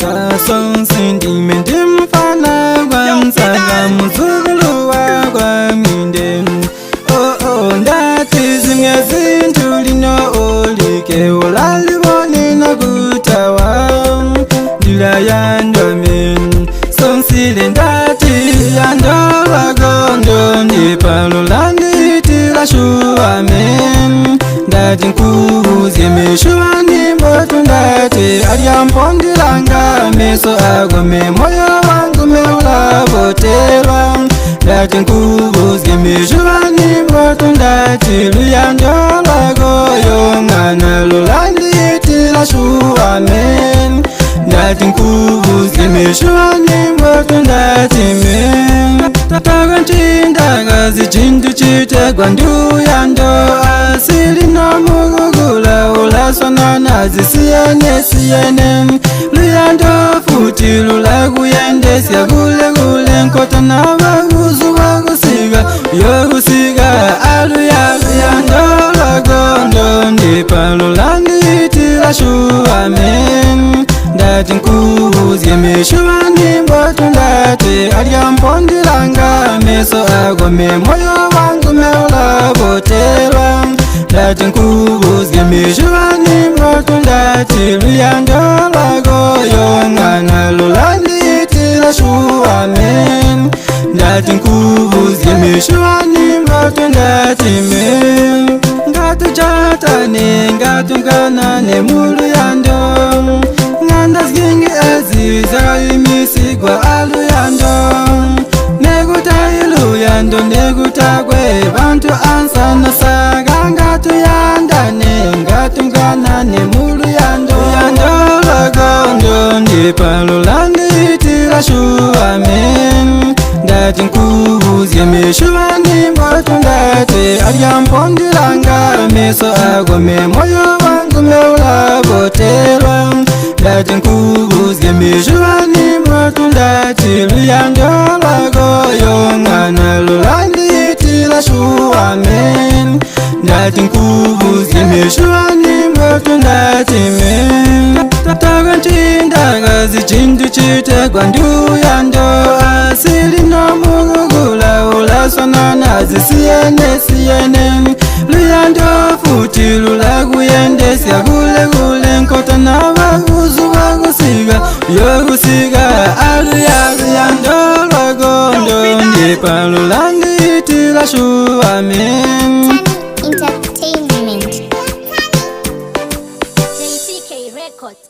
Kason sentiment mfana wansaga muzulu wa minden. Oh ndati zimyezi ntulino olike olalibone na gutawa dila yandomin sonsile ndati yandola gondo ndipalulandi tila shuamen ndati nkubuze meshuani mbotu ndati aliampondilanga meso agome moyo wangu meulabotelwa ndati nkubuze meshuani mbotu ndati luyandola goyo ngana lulandi tila shuamen ndati nkubuze meshuani mbotu ndati men tagantindaga chintu chitegwa nduyando asili no mugugula ulasona nazisiyene luyando futi lulaguyendesya gulegule nkota nabaguzu bagusiga yogusiga aluyaluyando lagondo ndipalulanditila shuamen ndati nkubuze meshuani mbotu ndati aliampondilanga meso agome moyo wangu meulabotelwa ndati nkubuze meshuani mbotu ndati luyando lagoyo ngana lulanditila shuamen ndati nkubuze meshuani mbotu ndati men ngatu chatane ngatu nganane muluyando ngandazgingi eziza imisigwa aluyando negutayiluyando negutagwe bantu ansana saga ngatu yandane ngatu nganane muluyando yando lagondo ndipalulanditila shuamen ndati nkubuze meshuani mbotu ndati aliampondilanga meso agome moyo wangu meulabotelwa ndati nkubuze meshuani mbotu ndati luyando lagoyo ngana lulanditila shuamen ndati nkubuze meshuani mbotu ndati men tagantindaga chintu chitegwa nduyando asili no mugugula ulasona nazisiyene luyando futi lulaguyendesya gulegule nkota nabaguzu bagusiga yogusiga aluyaluyando lwagondo ndipalulanditila shuamen. Entertainment. JCK Records.